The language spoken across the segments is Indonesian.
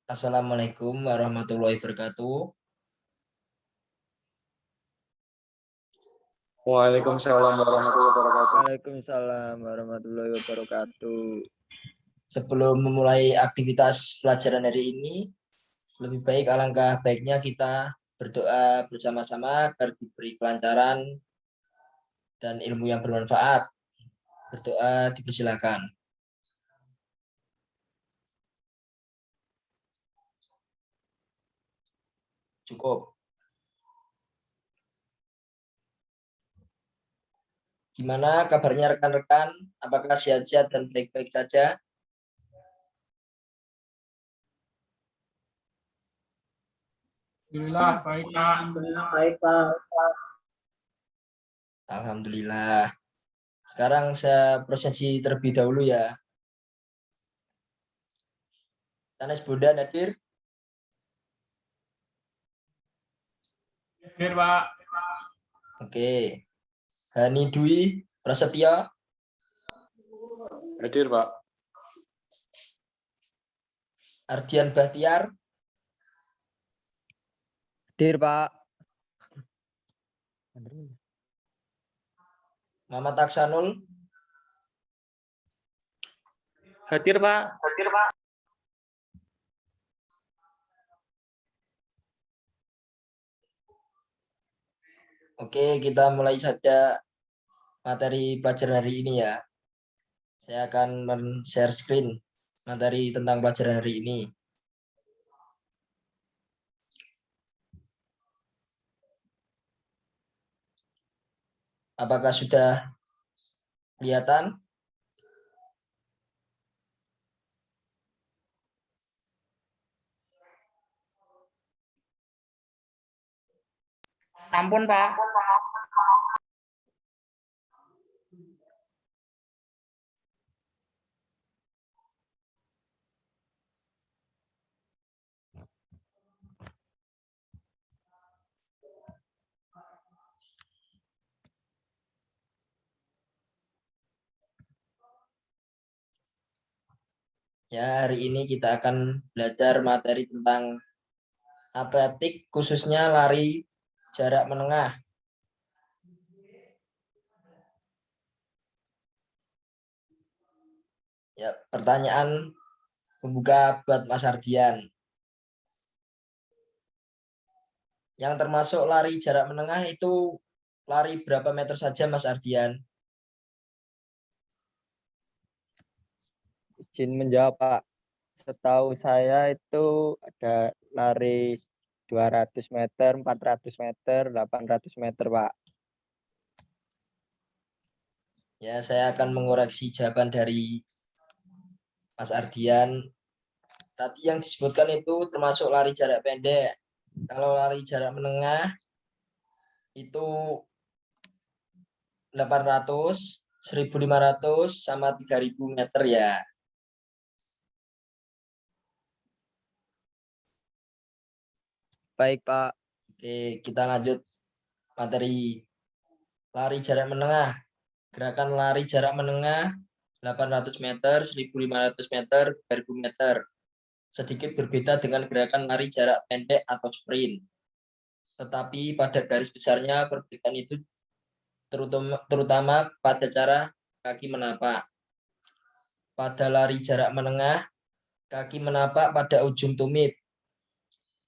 Assalamualaikum warahmatullahi wabarakatuh. Waalaikumsalam warahmatullahi wabarakatuh. Waalaikumsalam warahmatullahi wabarakatuh. Sebelum memulai aktivitas pelajaran hari ini, lebih baik alangkah baiknya kita berdoa bersama-sama agar diberi kelancaran dan ilmu yang bermanfaat. Berdoa dipersilakan. Cukup. Gimana kabarnya rekan-rekan? Apakah sehat-sehat dan baik-baik saja? Alhamdulillah, baik Pak. Baik, Pak. Alhamdulillah. Sekarang saya presentasi terlebih dahulu ya. Tanes Bondan hadir? Hadir Pak. Oke. Hani Dwi Prasetya? Hadir, Pak. Ardian Bahtiar? Hadir, Pak. Muhammad Aksanul? Hadir, Pak. Oke, kita mulai saja materi pelajaran hari ini ya. Saya akan men-share screen materi tentang pelajaran hari ini. Apakah sudah kelihatan? Sampun, Pak. Ya, hari ini kita akan belajar materi tentang atletik, khususnya lari jarak menengah. Ya, pertanyaan pembuka buat Mas Ardian. Yang termasuk lari jarak menengah itu lari berapa meter saja Mas Ardian? Izin menjawab, Pak. Setahu saya itu ada lari 200 meter, 400 meter, 800 meter, Pak. Ya, saya akan mengoreksi jawaban dari Mas Ardian. Tadi yang disebutkan itu termasuk lari jarak pendek. Kalau lari jarak menengah itu 800, 1.500 sama 3.000 meter ya. Baik, Pak. Oke, kita lanjut materi lari jarak menengah. Gerakan lari jarak menengah 800 meter, 1.500 meter, 3.000 meter. Sedikit berbeda dengan gerakan lari jarak pendek atau sprint. Tetapi pada garis besarnya perbedaan itu terutama pada cara kaki menapak. Pada lari jarak menengah, kaki menapak pada ujung tumit.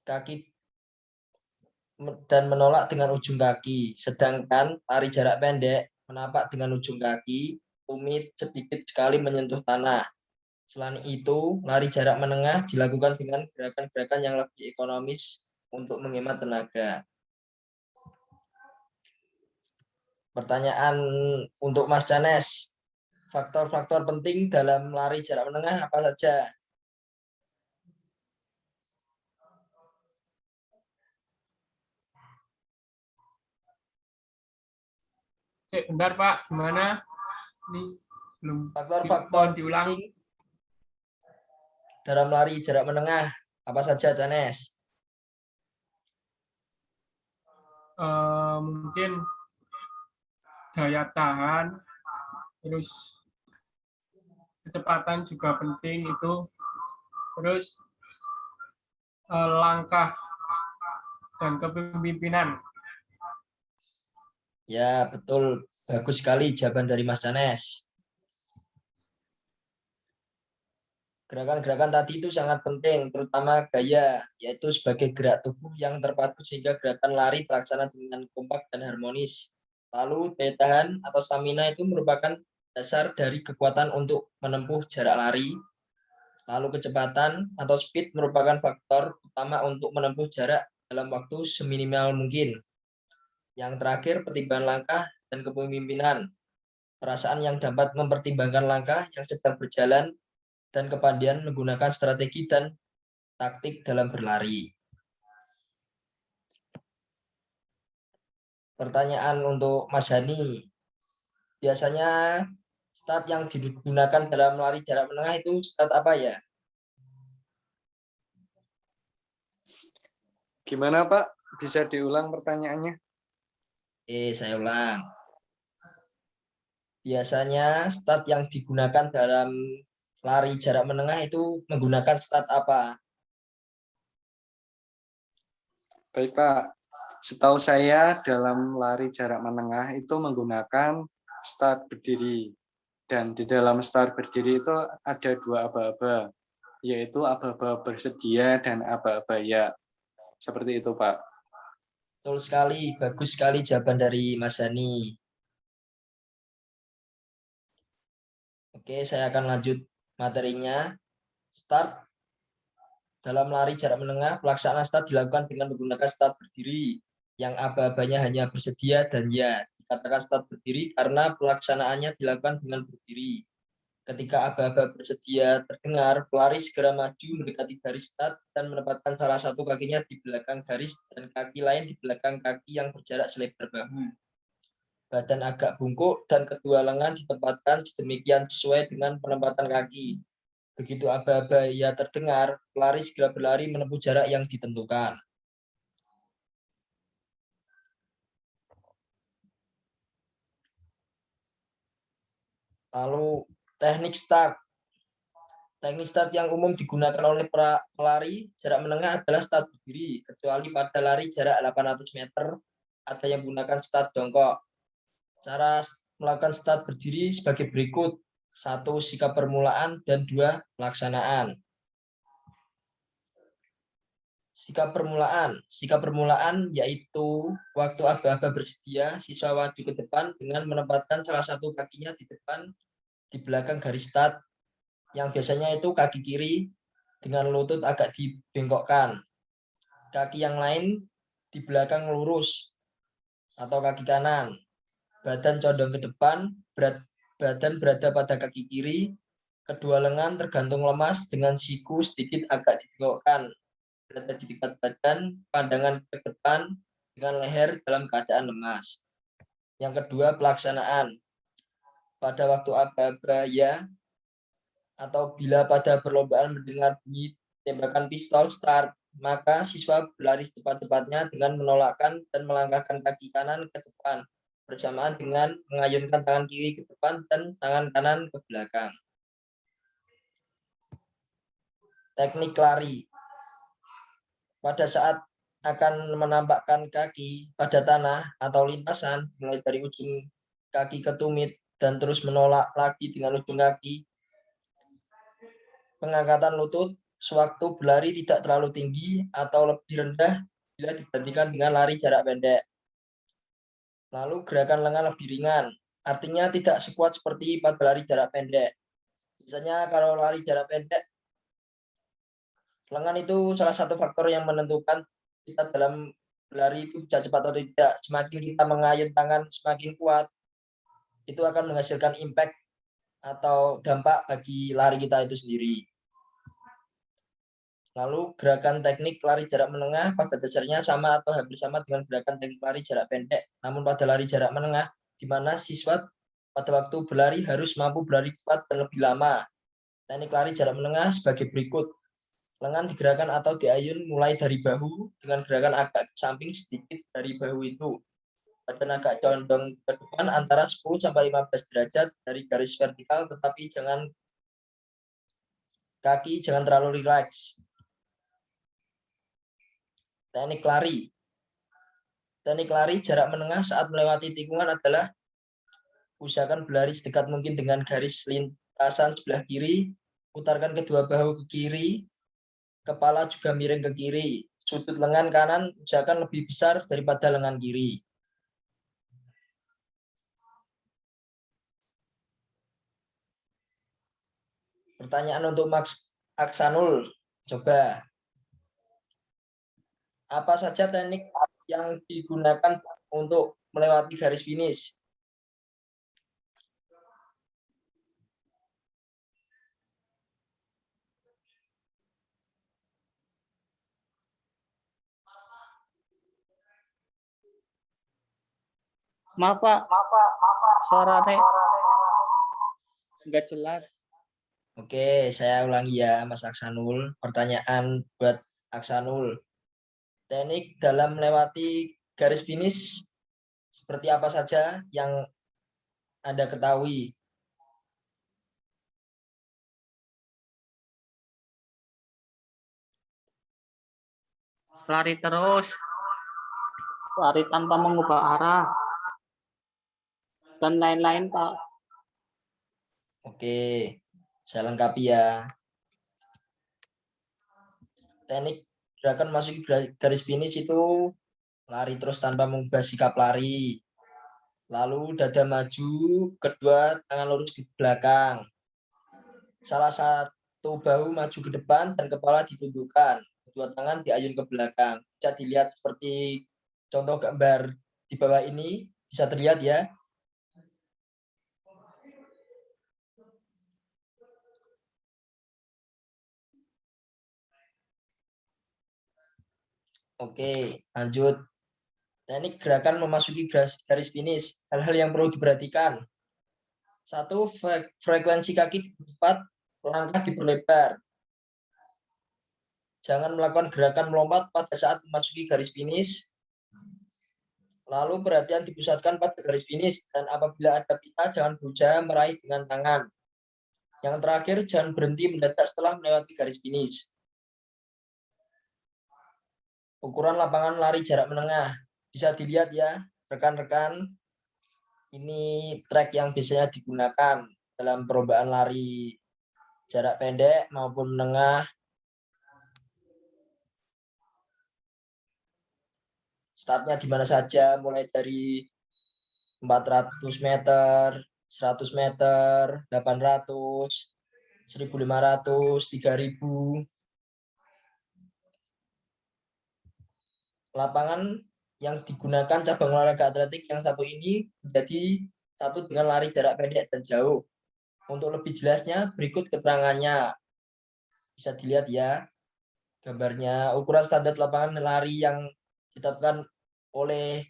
Kaki dan menolak dengan ujung kaki. Sedangkan lari jarak pendek menapak dengan ujung kaki, tumit sedikit sekali menyentuh tanah. Selain itu, lari jarak menengah dilakukan dengan gerakan-gerakan yang lebih ekonomis untuk menghemat tenaga. Pertanyaan untuk Mas Canes, faktor-faktor penting dalam lari jarak menengah apa saja? Bentar Pak, gimana? Ini belum Faktor-faktor diulang. penting dalam lari jarak menengah apa saja, Canes? Mungkin daya tahan, terus kecepatan juga penting itu, terus langkah dan kepemimpinan. Ya, betul. Bagus sekali jawaban dari Mas Danes. Gerakan-gerakan tadi itu sangat penting, terutama gaya, yaitu sebagai gerak tubuh yang terpadu sehingga gerakan lari terlaksana dengan kompak dan harmonis. Lalu daya tahan atau stamina itu merupakan dasar dari kekuatan untuk menempuh jarak lari. Lalu kecepatan atau speed merupakan faktor utama untuk menempuh jarak dalam waktu seminimal mungkin. Yang terakhir, pertimbangan langkah dan kepemimpinan. Perasaan yang dapat mempertimbangkan langkah yang sedang berjalan dan kepandaian menggunakan strategi dan taktik dalam berlari. Pertanyaan untuk Mas Hani. Biasanya start yang digunakan dalam lari jarak menengah itu start apa ya? Gimana Pak? Bisa diulang pertanyaannya? Saya ulang. Biasanya start yang digunakan dalam lari jarak menengah itu menggunakan start apa? Baik Pak. Setahu saya dalam lari jarak menengah itu menggunakan start berdiri. Dan di dalam start berdiri itu ada dua aba-aba, yaitu aba-aba bersedia dan aba-aba ya. Seperti itu Pak. Betul sekali, bagus sekali jawaban dari Mas Hani. Oke, saya akan lanjut materinya. Start dalam lari jarak menengah, pelaksanaan start dilakukan dengan menggunakan start berdiri, yang aba-abanya hanya bersedia dan ya. Dikatakan start berdiri karena pelaksanaannya dilakukan dengan berdiri. Ketika aba-aba bersedia terdengar, pelari segera maju mendekati garis start dan menempatkan salah satu kakinya di belakang garis dan kaki lain di belakang kaki yang berjarak selebar bahu. Badan agak bungkuk dan kedua lengan ditempatkan sedemikian sesuai dengan penempatan kaki. Begitu aba-aba ya terdengar, pelari segera berlari menempuh jarak yang ditentukan. Lalu teknik start. Teknik start yang umum digunakan oleh pelari jarak menengah adalah start berdiri, kecuali pada lari jarak 800 meter ada yang menggunakan start jongkok. Cara melakukan start berdiri sebagai berikut. 1. Sikap permulaan dan 2. Pelaksanaan. Sikap permulaan yaitu waktu aba-aba bersedia, siswa maju ke depan dengan menempatkan salah satu kakinya di depan di belakang garis start, yang biasanya itu kaki kiri dengan lutut agak dibengkokkan. Kaki yang lain di belakang lurus atau kaki kanan. Badan condong ke depan, badan berada pada kaki kiri, kedua lengan tergantung lemas dengan siku sedikit agak dibengkokkan. Berada di dekat badan, pandangan ke depan dengan leher dalam keadaan lemas. Yang kedua, pelaksanaan. Pada waktu aba-aba ya atau bila pada perlombaan mendengar bunyi tembakan pistol start, maka siswa berlari secepat-cepatnya dengan menolakkan dan melangkahkan kaki kanan ke depan bersamaan dengan mengayunkan tangan kiri ke depan dan tangan kanan ke belakang. Teknik lari. Pada saat akan menampakkan kaki pada tanah atau lintasan, mulai dari ujung kaki ke tumit dan terus menolak lagi dengan ujung kaki. Pengangkatan lutut sewaktu berlari tidak terlalu tinggi atau lebih rendah bila dibandingkan dengan lari jarak pendek. Lalu gerakan lengan lebih ringan, artinya tidak sekuat seperti pada lari jarak pendek. Misalnya kalau lari jarak pendek, lengan itu salah satu faktor yang menentukan kita dalam berlari itu bisa cepat atau tidak. Semakin kita mengayun tangan semakin kuat, itu akan menghasilkan impact atau dampak bagi lari kita itu sendiri. Lalu gerakan teknik lari jarak menengah pada dasarnya sama atau hampir sama dengan gerakan teknik lari jarak pendek. Namun pada lari jarak menengah, di mana siswa pada waktu berlari harus mampu berlari cepat dan lebih lama. Teknik lari jarak menengah sebagai berikut. Lengan digerakkan atau diayun mulai dari bahu dengan gerakan agak ke samping sedikit dari bahu itu. Badan agak condong ke depan antara 10-15 derajat dari garis vertikal, tetapi kaki jangan terlalu rileks. Teknik lari. Teknik lari jarak menengah saat melewati tikungan adalah usahakan berlari sedekat mungkin dengan garis lintasan sebelah kiri, putarkan kedua bahu ke kiri, kepala juga miring ke kiri, sudut lengan kanan usahakan lebih besar daripada lengan kiri. Pertanyaan untuk Max Aksanul, coba. Apa saja teknik yang digunakan untuk melewati garis finish? Maaf Pak, suaranya nggak jelas. Oke, saya ulangi ya, Mas Aksanul. Pertanyaan buat Aksanul. Teknik dalam melewati garis finish seperti apa saja yang Anda ketahui? Lari terus, lari tanpa mengubah arah, dan lain-lain Pak. Oke, saya lengkapi ya. Teknik gerakan masuk garis finish itu lari terus tanpa mengubah sikap lari. Lalu dada maju, kedua tangan lurus ke belakang. Salah satu bahu maju ke depan dan kepala ditundukkan. Kedua tangan diayun ke belakang. Bisa dilihat seperti contoh gambar di bawah ini. Bisa terlihat ya. Oke, lanjut. Teknik gerakan memasuki garis finish. Hal-hal yang perlu diperhatikan. 1. Frekuensi kaki cepat, langkah diperlebar. Jangan melakukan gerakan melompat pada saat memasuki garis finish. Lalu perhatian dipusatkan pada garis finish. Dan apabila ada pita, jangan berusaha meraih dengan tangan. Yang terakhir, jangan berhenti mendadak setelah melewati garis finish. Ukuran lapangan lari jarak menengah. Bisa dilihat ya, rekan-rekan. Ini trek yang biasanya digunakan dalam perlombaan lari jarak pendek maupun menengah. Startnya di mana saja, mulai dari 400 meter, 100 meter, 800, 1.500, 3.000. Lapangan yang digunakan cabang olahraga atletik yang satu ini menjadi satu dengan lari jarak pendek dan jauh. Untuk lebih jelasnya, berikut keterangannya. Bisa dilihat ya gambarnya. Ukuran standar lapangan lari yang ditetapkan oleh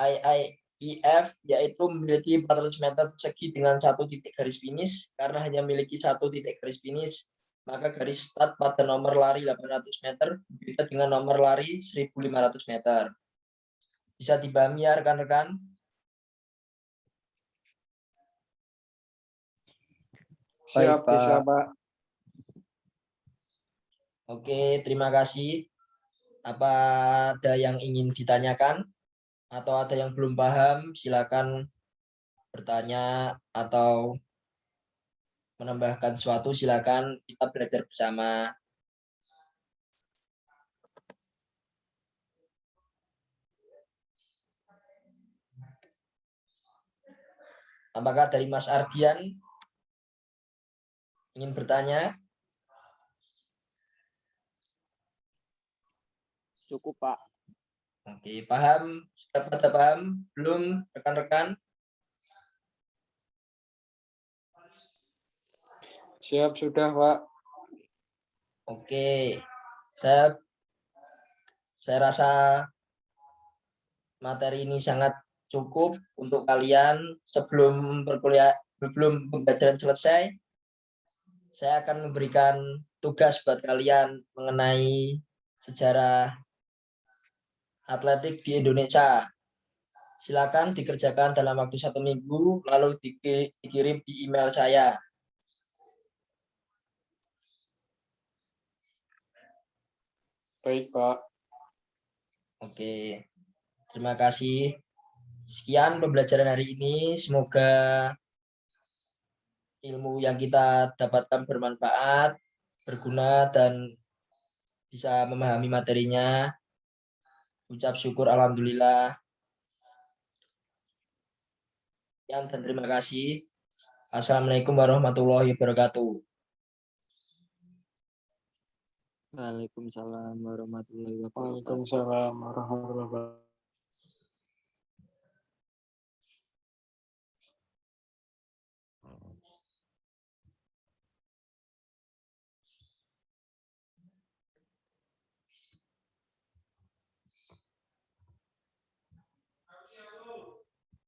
IIIF yaitu memiliki 400 meter persegi dengan satu titik garis finish. Karena hanya memiliki satu titik garis finish, maka garis start pada nomor lari 800 meter berbeda dengan nomor lari 1.500 meter. Bisa dipahami ya rekan-rekan? Siap, Baik, bisa Pak. Pak. Oke, terima kasih. Apa ada yang ingin ditanyakan? Atau ada yang belum paham? Silakan bertanya atau menambahkan sesuatu, silakan kita belajar bersama. Apakah dari Mas Ardian ingin bertanya? Cukup, Pak. Oke, paham? Sudah pada paham? Belum, rekan-rekan? Siap, sudah Pak. Oke, saya rasa materi ini sangat cukup untuk kalian. Sebelum pembelajaran selesai, saya akan memberikan tugas buat kalian mengenai sejarah atletik di Indonesia. Silakan dikerjakan dalam waktu 1 minggu, lalu dikirim di email saya. Baik, Pak. Oke, terima kasih. Sekian pembelajaran hari ini. Semoga ilmu yang kita dapatkan bermanfaat, berguna, dan bisa memahami materinya. Ucap syukur alhamdulillah. Dan terima kasih. Assalamualaikum warahmatullahi wabarakatuh. Waalaikumsalam warahmatullahi wabarakatuh. Waalaikumsalam warahmatullahi wabarakatuh.